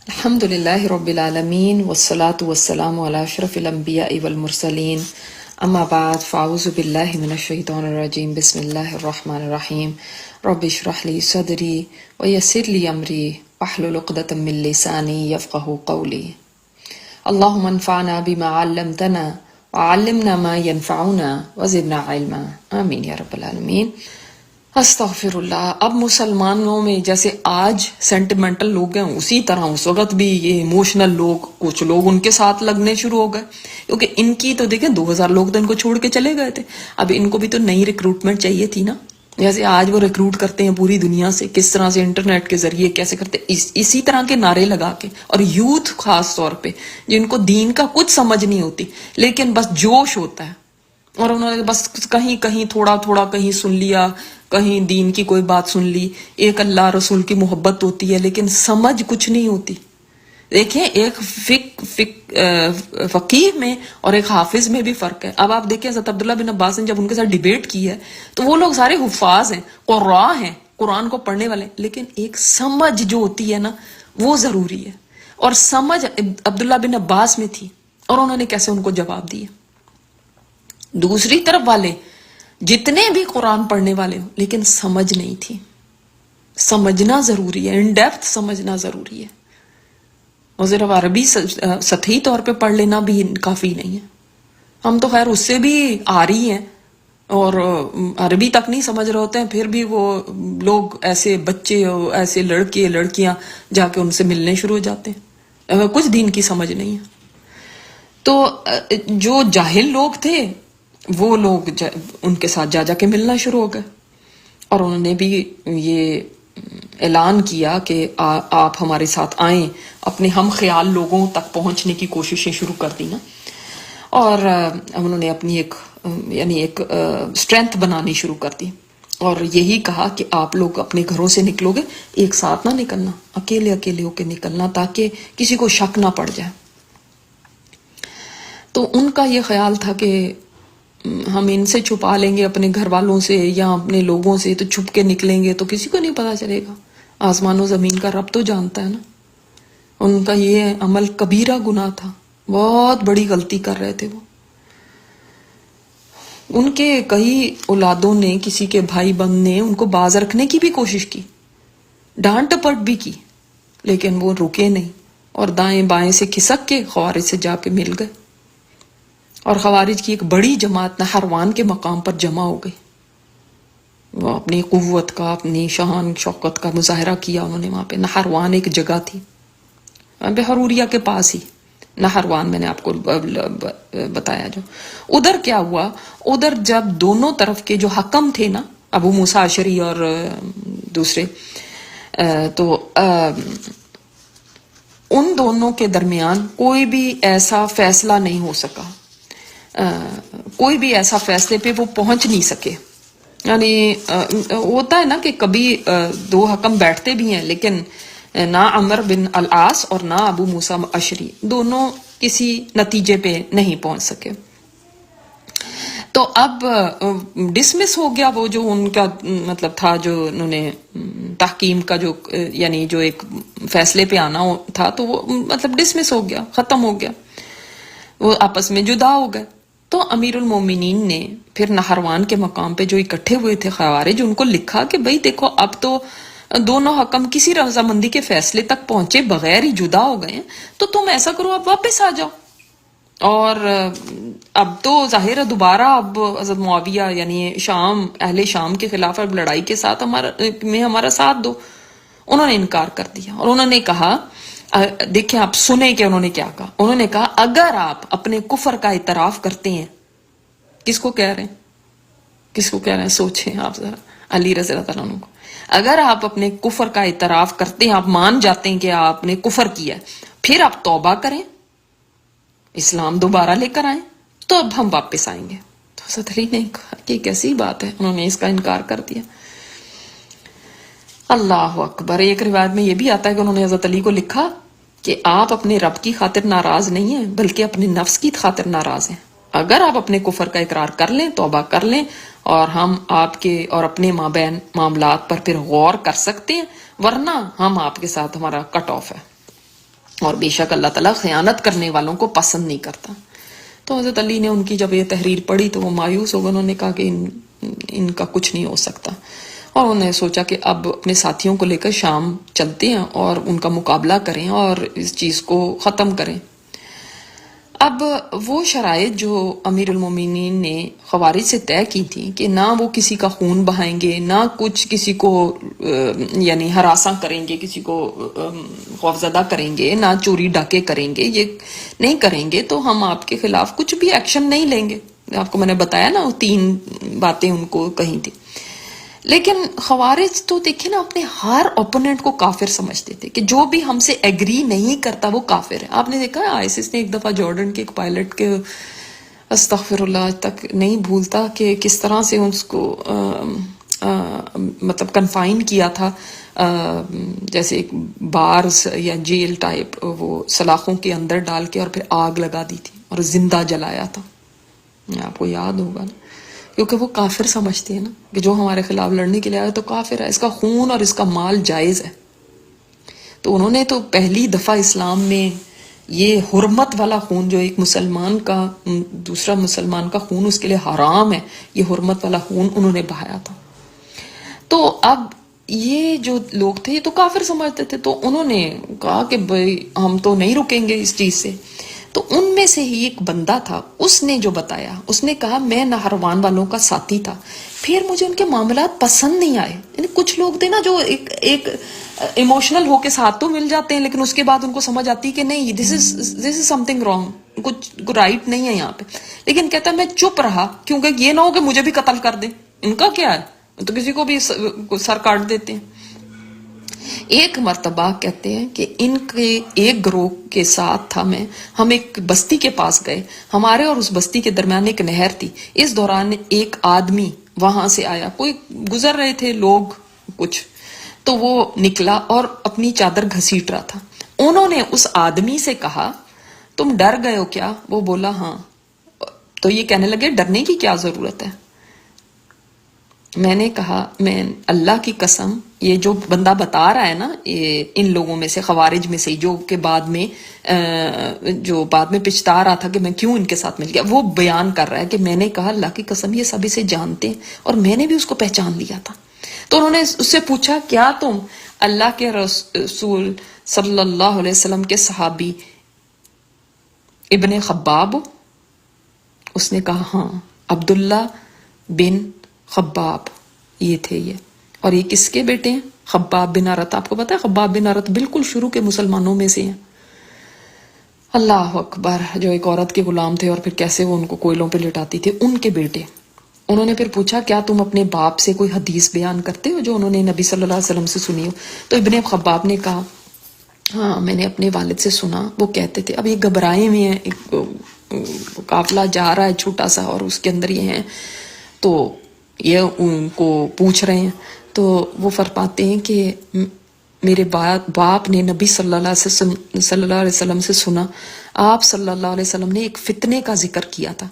الحمد لله رب العالمين والصلاة والسلام على أشرف الأنبياء والمرسلين أما بعد فأعوذ بالله من الشيطان الرجيم بسم الله الرحمن الرحيم رب اشرح لي صدري ويسر لي أمري واحلل عقدة من لساني يفقه قولي اللهم انفعنا بما علمتنا وعلمنا ما ينفعنا وزدنا علما آمين يا رب العالمين۔ استغفر اللہ۔ اب مسلمانوں میں جیسے آج سینٹیمنٹل لوگ ہیں اسی طرح اس وقت بھی یہ ایموشنل لوگ، کچھ لوگ ان کے ساتھ لگنے شروع ہو گئے، کیونکہ ان کی تو دیکھیں 2000 لوگ تو ان کو چھوڑ کے چلے گئے تھے، اب ان کو بھی تو نئی ریکروٹمنٹ چاہیے تھی نا۔ جیسے آج وہ ریکروٹ کرتے ہیں پوری دنیا سے، کس طرح سے انٹرنیٹ کے ذریعے کیسے کرتے اسی طرح کے نعرے لگا کے، اور یوتھ خاص طور پہ جن کو دین کا کچھ سمجھ نہیں ہوتی لیکن بس جوش ہوتا ہے، اور انہوں نے بس کہیں کہیں تھوڑا تھوڑا کہیں سن لیا، کہیں دین کی کوئی بات سن لی، ایک اللہ رسول کی محبت ہوتی ہے لیکن سمجھ کچھ نہیں ہوتی۔ دیکھیں ایک فقیہ میں اور ایک حافظ میں بھی فرق ہے۔ اب آپ دیکھیں حضرت عبداللہ بن عباس نے جب ان کے ساتھ ڈیبیٹ کی ہے تو وہ لوگ سارے حفاظ ہیں، قراء ہیں، قرآن کو پڑھنے والے، لیکن ایک سمجھ جو ہوتی ہے نا وہ ضروری ہے، اور سمجھ عبداللہ بن عباس میں تھی، اور انہوں نے کیسے ان کو جواب دیا۔ دوسری طرف والے جتنے بھی قرآن پڑھنے والے ہوں لیکن سمجھ نہیں تھی۔ سمجھنا ضروری ہے، ان ڈیپتھ سمجھنا ضروری ہے، اور صرف عربی سطحی طور پہ پڑھ لینا بھی کافی نہیں ہے۔ ہم تو خیر اس سے بھی آ رہی ہیں اور عربی تک نہیں سمجھ رہے ہوتے ہیں، پھر بھی وہ لوگ ایسے بچے ایسے لڑکے لڑکیاں جا کے ان سے ملنے شروع ہو جاتے ہیں، کچھ دین کی سمجھ نہیں ہے۔ تو جو جاہل لوگ تھے وہ لوگ ان کے ساتھ جا کے ملنا شروع ہو گئے، اور انہوں نے بھی یہ اعلان کیا کہ آپ ہمارے ساتھ آئیں، اپنے ہم خیال لوگوں تک پہنچنے کی کوششیں شروع کر دی نا، اور انہوں نے اپنی ایک اسٹرینتھ بنانی شروع کر دی، اور یہی کہا کہ آپ لوگ اپنے گھروں سے نکلو گے ایک ساتھ نہ نکلنا، اکیلے اکیلے ہو کے نکلنا تاکہ کسی کو شک نہ پڑ جائے۔ تو ان کا یہ خیال تھا کہ ہم ان سے چھپا لیں گے اپنے گھر والوں سے یا اپنے لوگوں سے، تو چھپ کے نکلیں گے تو کسی کو نہیں پتا چلے گا، آسمان و زمین کا رب تو جانتا ہے نا۔ ان کا یہ عمل کبیرہ گناہ تھا، بہت بڑی غلطی کر رہے تھے وہ۔ ان کے کئی اولادوں نے، کسی کے بھائی بہن نے ان کو باز رکھنے کی بھی کوشش کی، ڈانٹ ٹپٹ بھی کی، لیکن وہ رکے نہیں، اور دائیں بائیں سے کھسک کے خوارج سے جا کے مل گئے، اور خوارج کی ایک بڑی جماعت نہروان کے مقام پر جمع ہو گئی۔ وہ اپنی قوت کا، اپنی شان شوکت کا مظاہرہ کیا انہوں نے وہاں پہ۔ نہروان ایک جگہ تھی بحروریا کے پاس ہی، نہروان میں نے آپ کو بتایا۔ جو ادھر کیا ہوا، ادھر جب دونوں طرف کے جو حکم تھے نا، ابو موسیٰ اشعری اور دوسرے، تو ان دونوں کے درمیان کوئی بھی ایسا فیصلہ نہیں ہو سکا، کوئی بھی ایسا فیصلے پہ وہ پہنچ نہیں سکے۔ یعنی ہوتا ہے نا کہ کبھی دو حکم بیٹھتے بھی ہیں لیکن نہ عمر بن العاص اور نہ ابو موسیٰ اشعری دونوں کسی نتیجے پہ نہیں پہنچ سکے۔ تو اب ڈسمس ہو گیا وہ جو ان کا مطلب تھا، جو انہوں نے تحکیم کا جو یعنی جو ایک فیصلے پہ آنا تھا، تو وہ مطلب ڈسمس ہو گیا، ختم ہو گیا، وہ آپس میں جدا ہو گئے۔ تو امیر المومنین نے پھر نہروان کے مقام پہ جو اکٹھے ہوئے تھے خوارج، ان کو لکھا کہ بھئی دیکھو اب تو دونوں حکم کسی رضامندی کے فیصلے تک پہنچے بغیر ہی جدا ہو گئے ہیں، تو تم ایسا کرو اب واپس آ جاؤ، اور اب تو ظاہر ہے دوبارہ اب حضرت معاویہ یعنی شام، اہل شام کے خلاف اب لڑائی کے ساتھ ہمارا ساتھ دو۔ انہوں نے انکار کر دیا، اور انہوں نے کہا، دیکھیں آپ سنیں کہ انہوں نے کیا کہا۔ انہوں نے کہا اگر آپ اپنے کفر کا اعتراف کرتے ہیں، کس کو کہہ رہے ہیں، کس کو کہہ رہے ہیں، سوچیں آپ ذرا، علی رضی اللہ تعالیٰ عنہ کو۔ اگر آپ اپنے کفر کا اعتراف کرتے ہیں، آپ مان جاتے ہیں کہ آپ نے کفر کیا ہے، پھر آپ توبہ کریں، اسلام دوبارہ لے کر آئیں، تو اب ہم واپس آئیں گے۔ تو حضرت علی نے کہا کہ کیسی بات ہے، انہوں نے اس کا انکار کر دیا۔ اللہ اکبر۔ ایک روایت میں یہ بھی آتا ہے کہ انہوں نے حضرت علی کو لکھا کہ آپ اپنے رب کی خاطر ناراض نہیں ہیں بلکہ اپنے نفس کی خاطر ناراض ہیں۔ اگر آپ اپنے کفر کا اقرار کر لیں، توبہ کر لیں، اور ہم آپ کے اور اپنے مابین معاملات پر پھر غور کر سکتے ہیں، ورنہ ہم آپ کے ساتھ، ہمارا کٹ آف ہے۔ اور بے شک اللہ تعالیٰ خیانت کرنے والوں کو پسند نہیں کرتا. تو حضرت علی نے ان کی جب یہ تحریر پڑھی تو وہ مایوس ہو گئے. انہوں نے کہا کہ ان کا کچھ نہیں ہو سکتا، اور انہوں نے سوچا کہ اب اپنے ساتھیوں کو لے کر شام چلتے ہیں اور ان کا مقابلہ کریں اور اس چیز کو ختم کریں. اب وہ شرائط جو امیر المومنین نے خوارج سے طے کی تھی کہ نہ وہ کسی کا خون بہائیں گے، نہ کچھ کسی کو یعنی ہراساں کریں گے، کسی کو خوفزدہ کریں گے، نہ چوری ڈاکے کریں گے، یہ نہیں کریں گے تو ہم آپ کے خلاف کچھ بھی ایکشن نہیں لیں گے. آپ کو میں نے بتایا نا وہ 3 باتیں ان کو کہی تھی. لیکن خوارج تو دیکھیں نا اپنے ہر اوپوننٹ کو کافر سمجھتے تھے کہ جو بھی ہم سے ایگری نہیں کرتا وہ کافر ہے. آپ نے دیکھا آئیسس نے ایک دفعہ جارڈن کے ایک پائلٹ کے استغفر اللہ تک نہیں بھولتا کہ کس طرح سے اس کو مطلب کنفائن کیا تھا، جیسے ایک بارز یا جیل ٹائپ، وہ سلاخوں کے اندر ڈال کے اور پھر آگ لگا دی تھی اور زندہ جلایا تھا. آپ کو یاد ہوگا نا، کیونکہ وہ کافر سمجھتے ہیں نا کہ جو ہمارے خلاف لڑنے کے لیے آئے تو کافر ہے، اس کا خون اور اس کا مال جائز ہے. تو انہوں نے تو پہلی دفعہ اسلام میں یہ حرمت والا خون، جو ایک مسلمان کا دوسرا مسلمان کا خون اس کے لیے حرام ہے، یہ حرمت والا خون انہوں نے بہایا تھا. تو اب یہ جو لوگ تھے یہ تو کافر سمجھتے تھے، تو انہوں نے کہا کہ بھئی ہم تو نہیں رکیں گے اس چیز سے. تو ان میں سے ہی ایک بندہ تھا، اس نے جو بتایا، اس نے کہا میں نہروان والوں کا ساتھی تھا، پھر مجھے ان کے معاملات پسند نہیں آئے. یعنی کچھ لوگ تھے نا جو ایک ایموشنل ہو کے ساتھ تو مل جاتے ہیں، لیکن اس کے بعد ان کو سمجھ آتی کہ نہیں دس از سم تھنگ رانگ، کچھ رائٹ نہیں ہے یہاں پہ. لیکن کہتا ہے میں چپ رہا کیونکہ یہ نہ ہو کہ مجھے بھی قتل کر دیں. ان کا کیا ہے، تو کسی کو بھی سر کاٹ دیتے ہیں. ایک مرتبہ کہتے ہیں کہ ان کے ایک گروہ کے ساتھ تھا میں، ہم ایک بستی کے پاس گئے، ہمارے اور اس بستی کے درمیان ایک نہر تھی. اس دوران ایک آدمی وہاں سے آیا، کوئی گزر رہے تھے لوگ کچھ، تو وہ نکلا اور اپنی چادر گھسیٹ رہا تھا. انہوں نے اس آدمی سے کہا تم ڈر گئے ہو کیا؟ وہ بولا ہاں. تو یہ کہنے لگے ڈرنے کی کیا ضرورت ہے؟ میں نے کہا میں اللہ کی قسم، یہ جو بندہ بتا رہا ہے نا، یہ ان لوگوں میں سے خوارج میں سے جو کہ بعد میں پچھتا رہا تھا کہ میں کیوں ان کے ساتھ مل گیا، وہ بیان کر رہا ہے کہ میں نے کہا اللہ کی قسم یہ سب اسے جانتے ہیں اور میں نے بھی اس کو پہچان لیا تھا. تو انہوں نے اس سے پوچھا کیا تم اللہ کے رسول صلی اللہ علیہ وسلم کے صحابی ابن خباب ہو؟ اس نے کہا ہاں، عبداللہ بن خباب یہ تھے یہ. اور یہ کس کے بیٹے ہیں؟ خباب بن ارت. آپ کو پتا ہے خباب بن ارت بالکل شروع کے مسلمانوں میں سے ہیں. اللہ اکبر، جو ایک عورت کے غلام تھے اور پھر کیسے وہ ان کو کوئلوں پہ لٹاتی تھی، ان کے بیٹے. انہوں نے پھر پوچھا کیا تم اپنے باپ سے کوئی حدیث بیان کرتے ہو جو انہوں نے نبی صلی اللہ علیہ وسلم سے سنی ہو؟ تو ابن خباب نے کہا ہاں میں نے اپنے والد سے سنا، وہ کہتے تھے. اب یہ گھبرائے ہوئے ہیں، ایک قافلہ جا رہا ہے چھوٹا سا اور اس کے اندر یہ ہیں، تو یہ ان کو پوچھ رہے ہیں. تو وہ فرماتے ہیں کہ میرے باپ نے نبی صلی اللہ علیہ وسلم سے سنا، آپ صلی اللہ علیہ وسلم نے ایک فتنے کا ذکر کیا تھا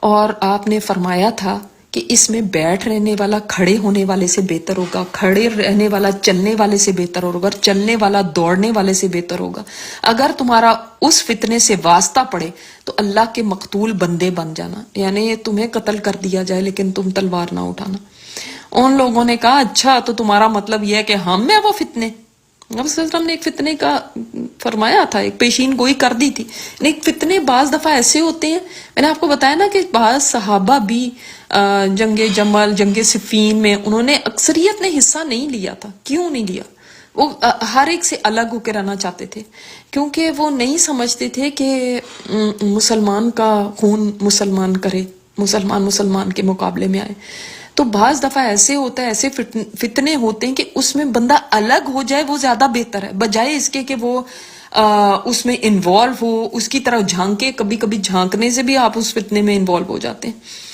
اور آپ نے فرمایا تھا کہ اس میں بیٹھ رہنے والا کھڑے ہونے والے سے بہتر ہوگا، کھڑے رہنے والا چلنے والے سے بہتر ہوگا، چلنے والا دوڑنے والے سے بہتر ہوگا. اگر تمہارا اس فتنے سے واسطہ پڑے تو اللہ کے مقتول بندے بن جانا، یعنی تمہیں قتل کر دیا جائے لیکن تم تلوار نہ اٹھانا. ان لوگوں نے کہا اچھا تو تمہارا مطلب یہ ہے کہ ہم میں وہ فتنے. نبی صلی اللہ علیہ وسلم نے ایک فتنے کا فرمایا تھا، ایک پیشین گوئی کر دی تھی. ایک فتنے بعض دفعہ ایسے ہوتے ہیں، میں نے آپ کو بتایا نا کہ بعض صحابہ بھی جنگ جمل، جنگ صفین میں انہوں نے اکثریت نے حصہ نہیں لیا تھا. کیوں نہیں لیا؟ وہ ہر ایک سے الگ ہو کے رہنا چاہتے تھے، کیونکہ وہ نہیں سمجھتے تھے کہ مسلمان کا خون مسلمان کرے، مسلمان کے مقابلے میں آئے. تو بعض دفعہ ایسے ہوتا ہے، ایسے فتنے ہوتے ہیں کہ اس میں بندہ الگ ہو جائے وہ زیادہ بہتر ہے، بجائے اس کے کہ وہ اس میں انوالو ہو، اس کی طرف جھانکے. کبھی کبھی جھانکنے سے بھی آپ اس فتنے میں انوالو ہو جاتے ہیں.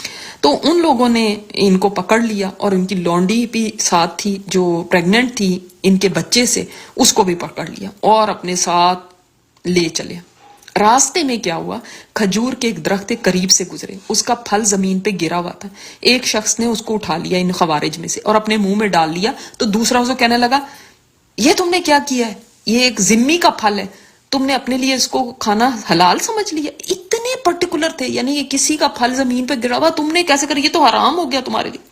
تو ان لوگوں نے ان کو پکڑ لیا اور ان کی لونڈی بھی ساتھ تھی جو پریگننٹ تھی ان کے بچے سے، اس کو بھی پکڑ لیا اور اپنے ساتھ لے چلے. راستے میں کیا ہوا، کھجور کے ایک درخت کے قریب سے گزرے، اس کا پھل زمین پہ گرا ہوا تھا. ایک شخص نے اس کو اٹھا لیا ان خوارج میں سے اور اپنے منہ میں ڈال لیا. تو دوسرا اسے کہنے لگا یہ تم نے کیا کیا ہے، یہ ایک ذمی کا پھل ہے. تم نے اپنے لیے اس کو کھانا حلال سمجھ لیا. اتنے پرٹیکولر تھے، یعنی یہ کسی کا پھل زمین پہ گرا ہوا تم نے کیسے کر، یہ تو حرام ہو گیا تمہارے لیے.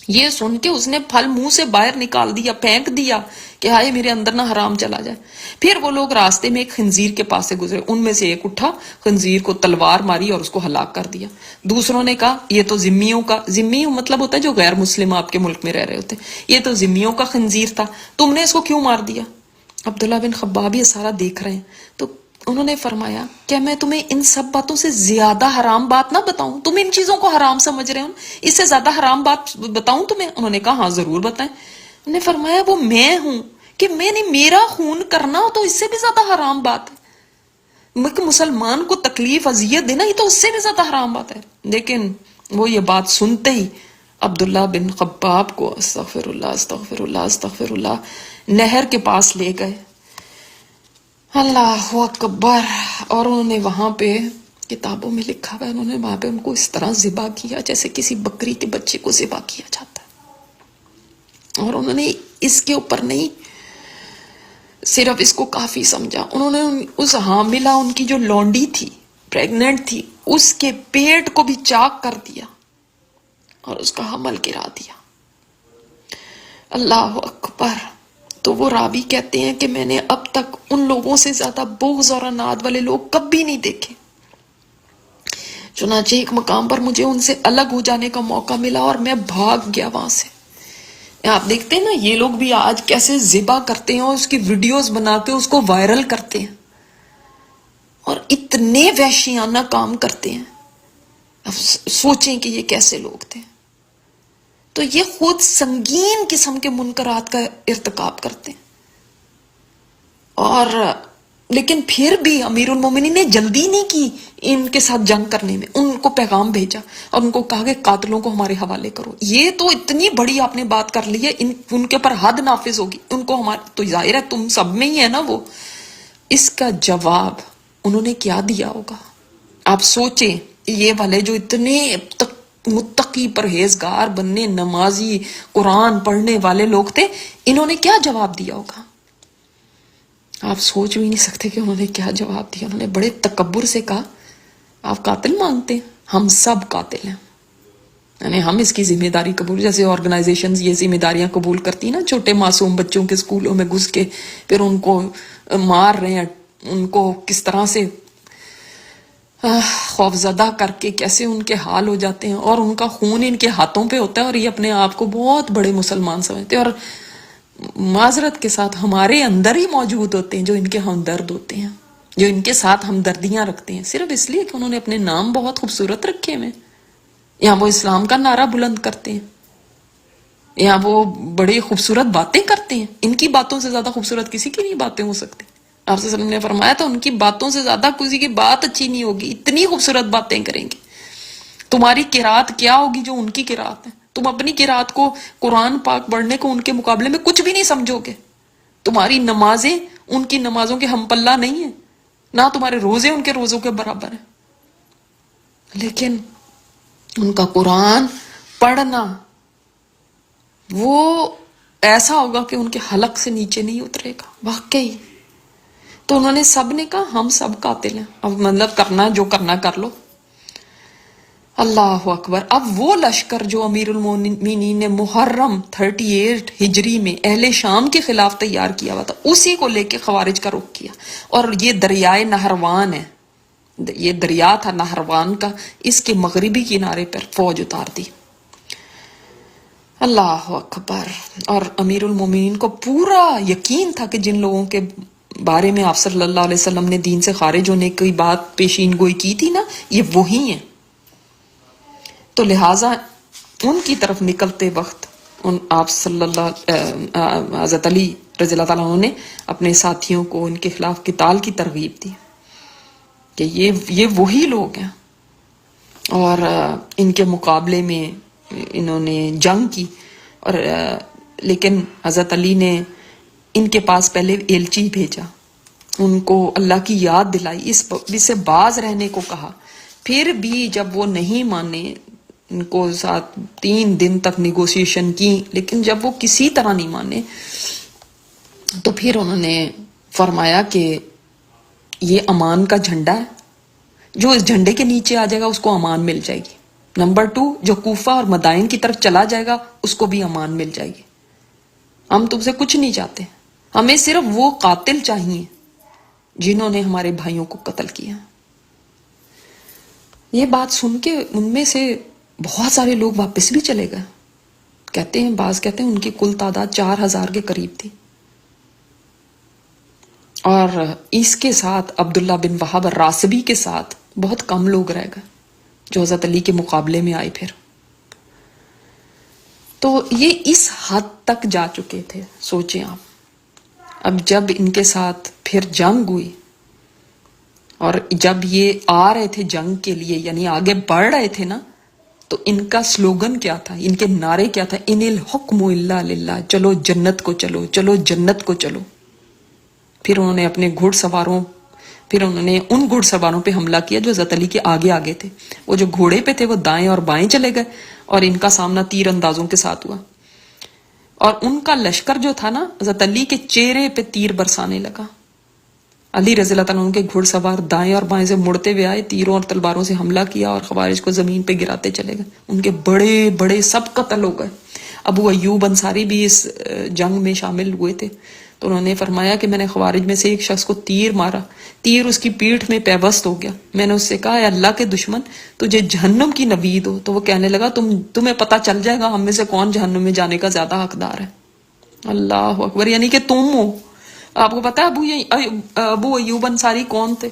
یہ سن کے اس نے پھل منہ سے باہر نکال دیا، پھینک دیا کہ ہائے میرے اندر نہ حرام چلا جائے. پھر وہ لوگ راستے میں ایک خنزیر کے پاس سے گزرے، ان میں سے ایک اٹھا، خنزیر کو تلوار ماری اور اس کو ہلاک کر دیا. دوسروں نے کہا یہ تو ذمیوں کا، ذمی مطلب ہوتا ہے جو غیر مسلم آپ کے ملک میں رہ رہے ہوتے ہیں، یہ تو ذمیوں کا خنزیر تھا، تم نے اس کو کیوں مار دیا؟ عبداللہ بن خباب یہ سارا دیکھ رہے ہیں. تو انہوں نے فرمایا کیا میں تمہیں ان سب باتوں سے زیادہ حرام بات نہ بتاؤں؟ تم ان چیزوں کو حرام سمجھ رہے ہو، اس سے زیادہ حرام بات بتاؤں تمہیں؟ انہوں نے کہا ہاں ضرور بتائیں. انہوں نے فرمایا وہ میں ہوں کہ میں نے میرا خون کرنا ہو تو اس سے بھی زیادہ حرام بات ہے، کہ مسلمان کو تکلیف اذیت دینا یہ تو اس سے بھی زیادہ حرام بات ہے. لیکن وہ یہ بات سنتے ہی عبداللہ بن خباب کو استغفر اللہ استغفر اللہ استغفر اللہ نہر کے پاس لے گئے. اللہ اکبر. اور انہوں نے وہاں پہ کتابوں میں لکھا ہوا ہے، انہوں نے وہاں پہ ان کو اس طرح ذبح کیا جیسے کسی بکری کے بچے کو ذبح کیا جاتا ہے. اور انہوں نے اس کے اوپر نہیں صرف اس کو کافی سمجھا، انہوں نے اس حاملہ ان کی جو لونڈی تھی، پریگننٹ تھی، اس کے پیٹ کو بھی چاک کر دیا اور اس کا حمل گرا دیا. اللہ اکبر. تو وہ راوی کہتے ہیں کہ میں نے اب تک ان لوگوں سے زیادہ بغض اور عناد والے لوگ کبھی نہیں دیکھے. چنانچہ ایک مقام پر مجھے ان سے الگ ہو جانے کا موقع ملا اور میں بھاگ گیا وہاں سے. آپ دیکھتے ہیں نا یہ لوگ بھی آج کیسے ذبح کرتے ہیں اور اس کی ویڈیوز بنا کے اس کو وائرل کرتے ہیں اور اتنے وحشیانہ کام کرتے ہیں. اب سوچیں کہ یہ کیسے لوگ تھے. تو یہ خود سنگین قسم کے منکرات کا ارتکاب کرتے ہیں. اور لیکن پھر بھی امیر المومنین نے جلدی نہیں کی ان کے ساتھ جنگ کرنے میں، ان کو پیغام بھیجا اور ان کو کہا کہ قاتلوں کو ہمارے حوالے کرو. یہ تو اتنی بڑی آپ نے بات کر لی ہے، ان کے پر حد نافذ ہوگی، ان کو ہمارے تو ظاہر ہے تم سب میں ہی ہے نا وہ. اس کا جواب انہوں نے کیا دیا ہوگا؟ آپ سوچیں یہ والے جو اتنے متقی پرہیزگار بننے نمازی قرآن پڑھنے والے لوگ تھے، انہوں نے کیا جواب دیا ہوگا؟ آپ سوچ بھی نہیں سکتے کہ انہوں نے کیا جواب دیا. انہوں نے بڑے تکبر سے کہا آپ قاتل مانگتے ہیں؟ ہم سب قاتل ہیں، یعنی ہم اس کی ذمہ داری قبول، جیسے آرگنائزیشنز یہ ذمہ داریاں قبول کرتی ہیں نا، چھوٹے معصوم بچوں کے اسکولوں میں گھس کے پھر ان کو مار رہے ہیں، ان کو کس طرح سے خوفزدہ کر کے کیسے ان کے حال ہو جاتے ہیں اور ان کا خون ان کے ہاتھوں پہ ہوتا ہے اور یہ اپنے آپ کو بہت بڑے مسلمان سمجھتے ہیں اور معذرت کے ساتھ ہمارے اندر ہی موجود ہوتے ہیں جو ان کے ہمدرد ہوتے ہیں، جو ان کے ساتھ ہمدردیاں رکھتے ہیں صرف اس لیے کہ انہوں نے اپنے نام بہت خوبصورت رکھے ہوئے، یا وہ اسلام کا نعرہ بلند کرتے ہیں، یا وہ بڑی خوبصورت باتیں کرتے ہیں. ان کی باتوں سے زیادہ خوبصورت کسی کی نہیں باتیں ہو سکتی. آپ صلی اللہ علیہ وسلم نے فرمایا تھا ان کی باتوں سے زیادہ کسی کی بات اچھی نہیں ہوگی، اتنی خوبصورت باتیں کریں گے. تمہاری قرات کیا ہوگی جو ان کی قرات ہے؟ تم اپنی قرات کو، قرآن پاک پڑھنے کو ان کے مقابلے میں کچھ بھی نہیں سمجھو گے. تمہاری نمازیں ان کی نمازوں کے ہم پلہ نہیں ہیں، نہ تمہارے روزے ان کے روزوں کے برابر ہیں. لیکن ان کا قرآن پڑھنا وہ ایسا ہوگا کہ ان کے حلق سے نیچے نہیں اترے گا واقعی. تو انہوں نے سب نے کہا ہم سب قاتل ہیں، اب مطلب کرنا جو کرنا کر لو. اللہ اکبر. اب وہ لشکر جو امیر المومنین نے محرم 38 ہجری میں اہل شام کے خلاف تیار کیا ہوا تھا، اسی کو لے کے خوارج کا رخ کیا. اور یہ دریائے نہروان ہے، یہ دریا تھا نہروان کا، اس کے مغربی کنارے پر فوج اتار دی. اللہ اکبر. اور امیر المومنین کو پورا یقین تھا کہ جن لوگوں کے بارے میں آپ صلی اللہ علیہ وسلم نے دین سے خارج ہونے کی بات پیشین گوئی کی تھی نا، یہ وہی ہیں. تو لہٰذا ان کی طرف نکلتے وقت آپ صلی اللہ حضرت علی رضی اللہ تعالیٰ عنہ نے اپنے ساتھیوں کو ان کے خلاف قتال کی ترغیب دی کہ یہ وہی لوگ ہیں اور ان کے مقابلے میں انہوں نے جنگ کی. اور لیکن حضرت علی نے ان کے پاس پہلے ایلچی بھیجا، ان کو اللہ کی یاد دلائی، اس سے باز رہنے کو کہا. پھر بھی جب وہ نہیں مانے، ان کو ساتھ 3 دن تک نیگوسیشن کی، لیکن جب وہ کسی طرح نہیں مانے تو پھر انہوں نے فرمایا کہ یہ امان کا جھنڈا ہے، جو اس جھنڈے کے نیچے آ جائے گا اس کو امان مل جائے گی۔ نمبر 2، جو کوفہ اور مدائن کی طرف چلا جائے گا اس کو بھی امان مل جائے گی۔ ہم تم سے کچھ نہیں چاہتے، ہمیں صرف وہ قاتل چاہیے جنہوں نے ہمارے بھائیوں کو قتل کیا۔ یہ بات سن کے ان میں سے بہت سارے لوگ واپس بھی چلے گئے۔ بعض کہتے ہیں ان کی کل تعداد 4000 کے قریب تھی، اور اس کے ساتھ عبداللہ بن وہب الراسبی کے ساتھ بہت کم لوگ رہ گئے جو حضرت علی کے مقابلے میں آئے پھر۔ تو یہ اس حد تک جا چکے تھے، سوچیں آپ۔ اب جب ان کے ساتھ پھر جنگ ہوئی، اور جب یہ آ رہے تھے جنگ کے لیے، یعنی آگے بڑھ رہے تھے نا، تو ان کا سلوگن کیا تھا، ان کے نعرے کیا تھا؟ ان الحکم الا للہ، چلو جنت کو چلو، چلو جنت کو چلو۔ پھر انہوں نے اپنے ان گھڑ سواروں پہ حملہ کیا جو حضرت علی کے آگے آگے تھے۔ وہ جو گھوڑے پہ تھے وہ دائیں اور بائیں چلے گئے، اور ان کا سامنا تیر اندازوں کے ساتھ ہوا، اور ان کا لشکر جو تھا نا حضرت علی کے چہرے پہ تیر برسانے لگا۔ علی رضی اللہ تعالیٰ عنہ کے گھڑ سوار دائیں اور بائیں سے مڑتے ہوئے آئے، تیروں اور تلواروں سے حملہ کیا اور خوارج کو زمین پہ گراتے چلے گئے۔ ان کے بڑے بڑے سب قتل ہو گئے۔ ابو ایوب انصاری بھی اس جنگ میں شامل ہوئے تھے، تو انہوں نے فرمایا کہ میں نے خوارج میں سے ایک شخص کو تیر مارا، تیر اس کی پیٹھ میں پیوست ہو گیا۔ میں نے اس سے کہا، اے اللہ کے دشمن، تجھے جہنم کی نوید ہو۔ تو وہ کہنے لگا، تمہیں پتہ چل جائے گا ہم میں سے کون جہنم میں جانے کا زیادہ حقدار ہے۔ اللہ اکبر، یعنی کہ تم ہو۔ آپ کو پتا ہے ابو ایوب انصاری کون تھے؟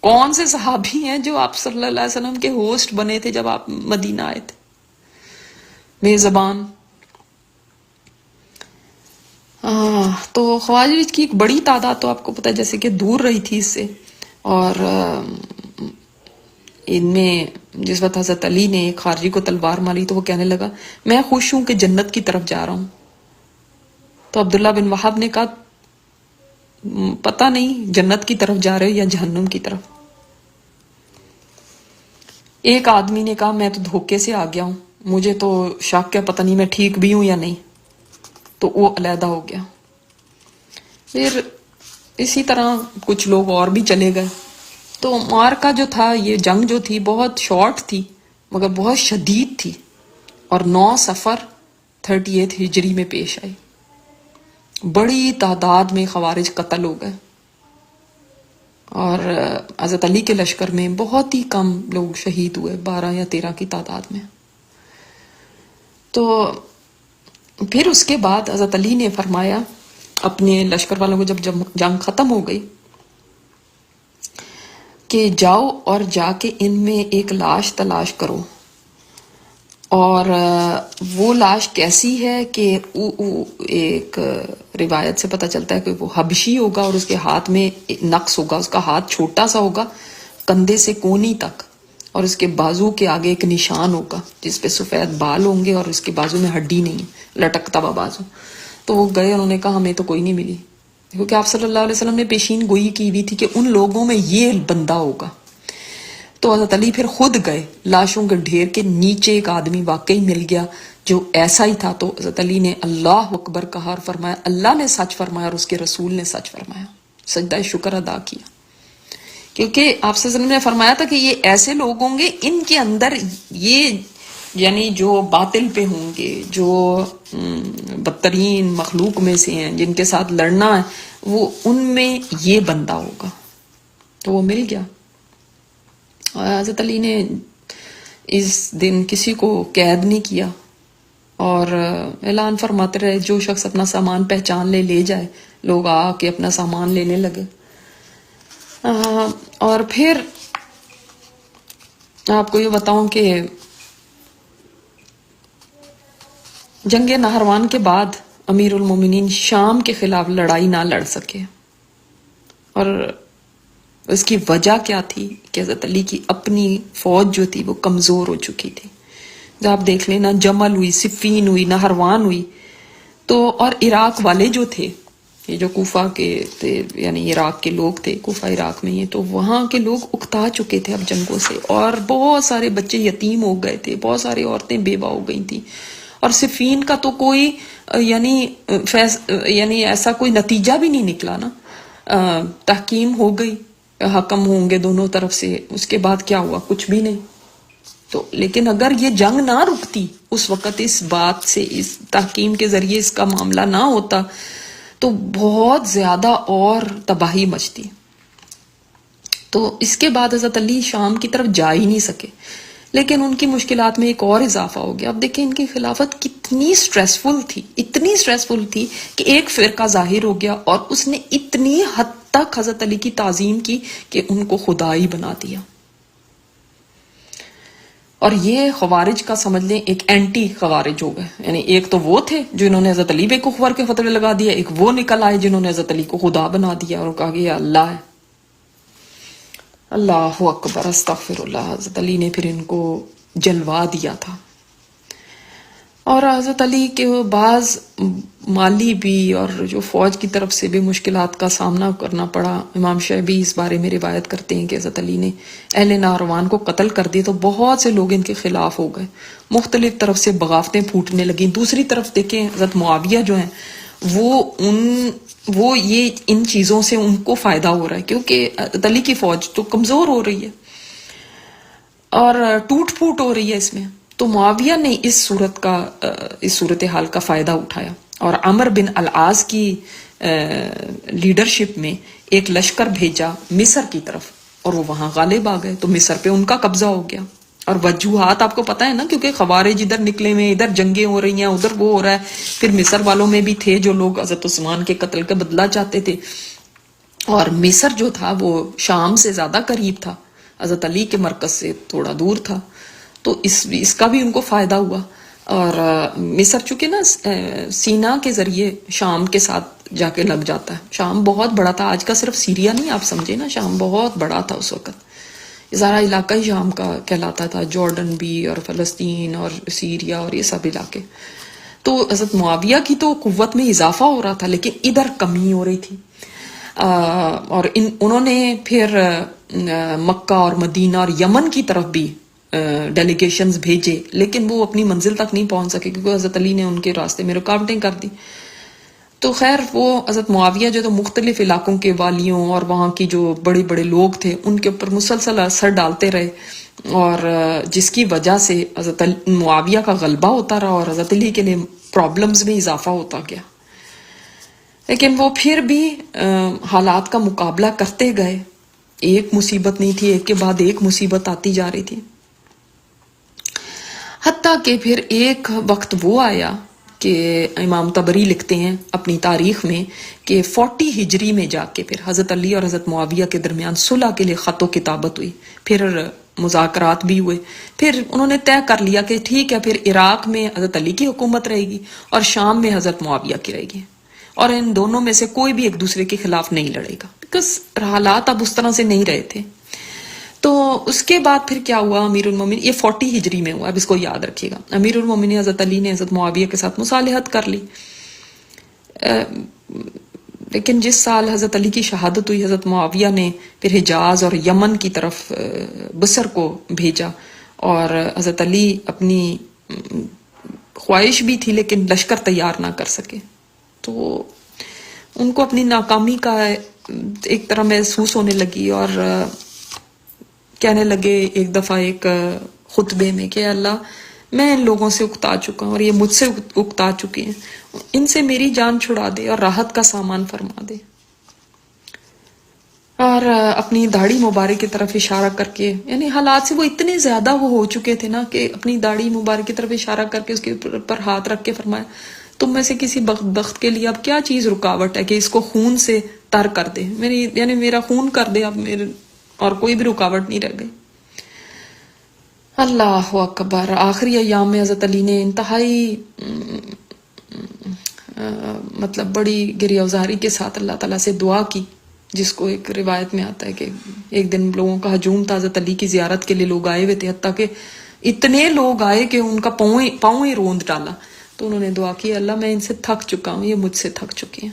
کون سے صحابی ہیں جو آپ صلی اللہ علیہ وسلم کے ہوسٹ بنے تھے جب آپ مدینہ آئے تھے؟ میزبان۔ تو خوارج کی ایک بڑی تعداد تو آپ کو پتا ہے جیسے کہ دور رہی تھی اس سے، اور ان میں جس وقت حضرت علی نے ایک خارجی کو تلوار ماری تو وہ کہنے لگا، میں خوش ہوں کہ جنت کی طرف جا رہا ہوں۔ تو عبداللہ بن وہب نے کہا، پتہ نہیں جنت کی طرف جا رہے ہو یا جہنم کی طرف۔ ایک آدمی نے کہا، میں تو دھوکے سے آ گیا ہوں، مجھے تو شک ہے پتہ نہیں میں ٹھیک بھی ہوں یا نہیں۔ تو وہ علیحدہ ہو گیا۔ پھر اسی طرح کچھ لوگ اور بھی چلے گئے۔ تو مارکا جو تھا، یہ جنگ جو تھی بہت شارٹ تھی مگر بہت شدید تھی، اور 9 صفر 38 ہجری میں پیش آئی۔ بڑی تعداد میں خوارج قتل ہو گئے، اور حضرت علی کے لشکر میں بہت ہی کم لوگ شہید ہوئے، 12 یا 13 کی تعداد میں۔ تو پھر اس کے بعد حضرت علی نے فرمایا اپنے لشکر والوں کو، جب جنگ ختم ہو گئی، کہ جاؤ اور جا کے ان میں ایک لاش تلاش کرو، اور وہ لاش کیسی ہے کہ ایک روایت سے پتہ چلتا ہے کہ وہ حبشی ہوگا، اور اس کے ہاتھ میں نقص ہوگا، اس کا ہاتھ چھوٹا سا ہوگا کندھے سے کونی تک، اور اس کے بازو کے آگے ایک نشان ہوگا جس پہ سفید بال ہوں گے، اور اس کے بازو میں ہڈی نہیں ہے، لٹکتا ہوا بازو۔ تو وہ گئے، انہوں نے کہا ہمیں تو کوئی نہیں ملی، کیونکہ آپ صلی اللہ علیہ وسلم نے پیشین گوئی کی ہوئی تھی کہ ان لوگوں میں یہ بندہ ہوگا۔ تو حضرت علی پھر خود گئے، لاشوں کے ڈھیر کے نیچے ایک آدمی واقعی مل گیا جو ایسا ہی تھا۔ تو حضرت علی نے اللہ اکبر کہا اور فرمایا، اللہ نے سچ فرمایا اور اس کے رسول نے سچ فرمایا، سجدہ شکر ادا کیا۔ کیونکہ آپ صلی اللہ علیہ وسلم نے فرمایا تھا کہ یہ ایسے لوگ ہوں گے، ان کے اندر یہ یعنی جو باطل پہ ہوں گے، جو بدترین مخلوق میں سے ہیں، جن کے ساتھ لڑنا ہے، وہ ان میں یہ بندہ ہوگا۔ تو وہ مل گیا۔ حضرت علی نے اس دن کسی کو قید نہیں کیا، اور اعلان فرماتے رہے جو شخص اپنا سامان پہچان لے جائے۔ لوگ آ کے اپنا سامان لینے لگے۔ اور پھر آپ کو یہ بتاؤں کہ جنگ نہروان کے بعد امیر المومنین شام کے خلاف لڑائی نہ لڑ سکے، اور اس کی وجہ کیا تھی کہ حضرت علی کی اپنی فوج جو تھی وہ کمزور ہو چکی تھی۔ جب آپ دیکھ لینا، جمل ہوئی، صفین ہوئی، نہروان ہوئی، تو اور عراق والے جو تھے، یہ جو کوفہ کے تھے، یعنی عراق کے لوگ تھے، کوفہ عراق میں یہ، تو وہاں کے لوگ اکتا چکے تھے اب جنگوں سے، اور بہت سارے بچے یتیم ہو گئے تھے، بہت ساری عورتیں بیوہ ہو گئی تھیں، اور صفین کا تو کوئی یعنی ایسا کوئی نتیجہ بھی نہیں نکلا نا۔ تحکیم ہو گئی, حکم ہوں گے دونوں طرف سے, اس کے بعد کیا ہوا؟ کچھ بھی نہیں. تو لیکن اگر یہ جنگ نہ رکتی اس وقت, اس بات سے, اس تحکیم کے ذریعے اس کا معاملہ نہ ہوتا, تو بہت زیادہ اور تباہی مچتی. تو اس کے بعد حضرت علی شام کی طرف جا ہی نہیں سکے, لیکن ان کی مشکلات میں ایک اور اضافہ ہو گیا. اب دیکھیں ان کی خلافت کتنی سٹریسفل تھی, اتنی سٹریسفل تھی کہ ایک فرقہ ظاہر ہو گیا اور اس نے اتنی حد تک حضرت علی کی تعظیم کی کہ ان کو خدا ہی بنا دیا. اور یہ خوارج کا سمجھ لیں ایک اینٹی خوارج ہو گئے. یعنی ایک تو وہ تھے جنہوں نے حضرت علی بے کفر کے فتوے لگا دیا, ایک وہ نکل آئے جنہوں نے حضرت علی کو خدا بنا دیا اور کہا کہ یہ اللہ ہے. اللہ اکبر, استغفر اللہ. حضرت علی نے پھر ان کو جلوا دیا تھا. اور حضرت علی کے بعض مالی بھی اور جو فوج کی طرف سے بھی مشکلات کا سامنا کرنا پڑا. امام شعبی اس بارے میں روایت کرتے ہیں کہ حضرت علی نے اہل نہروان کو قتل کر دیا تو بہت سے لوگ ان کے خلاف ہو گئے, مختلف طرف سے بغاوتیں پھوٹنے لگیں. دوسری طرف دیکھیں حضرت معاویہ جو ہیں وہ یہ ان چیزوں سے ان کو فائدہ ہو رہا ہے, کیونکہ حضرت علی کی فوج تو کمزور ہو رہی ہے اور ٹوٹ پھوٹ ہو رہی ہے اس میں. تو معاویہ نے اس صورتحال کا فائدہ اٹھایا اور عمر بن العاص کی لیڈرشپ میں ایک لشکر بھیجا مصر کی طرف, اور وہ وہاں غالب آ گئے. تو مصر پہ ان کا قبضہ ہو گیا. اور وجوہات آپ کو پتہ ہے نا, کیونکہ خوارج ادھر نکلے ہوئے, ادھر جنگیں ہو رہی ہیں, ادھر وہ ہو رہا ہے. پھر مصر والوں میں بھی تھے جو لوگ حضرت عثمان کے قتل کا بدلہ چاہتے تھے, اور مصر جو تھا وہ شام سے زیادہ قریب تھا, حضرت علی کے مرکز سے تھوڑا دور تھا. تو اس کا بھی ان کو فائدہ ہوا. اور مصر چونکہ نا سینا کے ذریعے شام کے ساتھ جا کے لگ جاتا ہے. شام بہت بڑا تھا, آج کا صرف سیریا نہیں, آپ سمجھے نا, شام بہت بڑا تھا اس وقت. سارا علاقہ ہی شام کا کہلاتا تھا, جارڈن بھی اور فلسطین اور سیریا اور یہ سب علاقے. تو حضرت معاویہ کی تو قوت میں اضافہ ہو رہا تھا, لیکن ادھر کمی ہو رہی تھی. اور انہوں نے پھر مکہ اور مدینہ اور یمن کی طرف بھی ڈیلیگیشنز بھیجے, لیکن وہ اپنی منزل تک نہیں پہنچ سکے کیونکہ حضرت علی نے ان کے راستے میں رکاوٹیں کر دی. تو خیر وہ حضرت معاویہ جو تو مختلف علاقوں کے والیوں اور وہاں کی جو بڑے بڑے لوگ تھے ان کے اوپر مسلسل اثر ڈالتے رہے, اور جس کی وجہ سے حضرت معاویہ کا غلبہ ہوتا رہا اور حضرت علی کے لیے پرابلمز میں اضافہ ہوتا گیا. لیکن وہ پھر بھی حالات کا مقابلہ کرتے گئے. ایک مصیبت نہیں تھی, ایک کے بعد ایک مصیبت آتی جا رہی تھی, حتیٰ کہ پھر ایک وقت وہ آیا کہ امام طبری لکھتے ہیں اپنی تاریخ میں کہ 40 ہجری میں جا کے پھر حضرت علی اور حضرت معاویہ کے درمیان صلح کے لیے خط و کتابت ہوئی, پھر مذاکرات بھی ہوئے. پھر انہوں نے طے کر لیا کہ ٹھیک ہے, پھر عراق میں حضرت علی کی حکومت رہے گی اور شام میں حضرت معاویہ کی رہے گی, اور ان دونوں میں سے کوئی بھی ایک دوسرے کے خلاف نہیں لڑے گا, بیکاز حالات اب اس طرح سے نہیں رہے تھے. تو اس کے بعد پھر کیا ہوا, امیر المومنین, یہ 40 ہجری میں ہوا, اب اس کو یاد رکھیے گا. امیر المومنین حضرت علی نے حضرت معاویہ کے ساتھ مصالحت کر لی, لیکن جس سال حضرت علی کی شہادت ہوئی حضرت معاویہ نے پھر حجاز اور یمن کی طرف بصر کو بھیجا, اور حضرت علی اپنی خواہش بھی تھی لیکن لشکر تیار نہ کر سکے. تو ان کو اپنی ناکامی کا ایک طرح محسوس ہونے لگی, اور کہنے لگے ایک دفعہ ایک خطبے میں کہ اللہ میں ان لوگوں سے اکتا چکا ہوں اور یہ مجھ سے اکتا چکے ہیں, ان سے میری جان چھڑا دے اور راحت کا سامان فرما دے. اور اپنی داڑھی مبارک کی طرف اشارہ کر کے, یعنی حالات سے وہ اتنے زیادہ وہ ہو چکے تھے نا کہ اپنی داڑھی مبارک کی طرف اشارہ کر کے اس کے اوپر ہاتھ رکھ کے فرمایا تم میں سے کسی بخت کے لیے اب کیا چیز رکاوٹ ہے کہ اس کو خون سے تر کر دے, یعنی میرا خون کر دے اب میرے, اور کوئی بھی رکاوٹ نہیں رہ گئی. اللہ اکبر. آخری ایام میں حضرت علی نے انتہائی مطلب بڑی گریہوزاری کے ساتھ اللہ تعالیٰ سے دعا کی, جس کو ایک روایت میں آتا ہے کہ ایک دن لوگوں کا ہجوم تھا, حضرت علی کی زیارت کے لیے لوگ آئے ہوئے تھے, حتیٰ کہ اتنے لوگ آئے کہ ان کا پاؤں ہی روند ڈالا. تو انہوں نے دعا کی اللہ میں ان سے تھک چکا ہوں, یہ مجھ سے تھک چکے ہیں.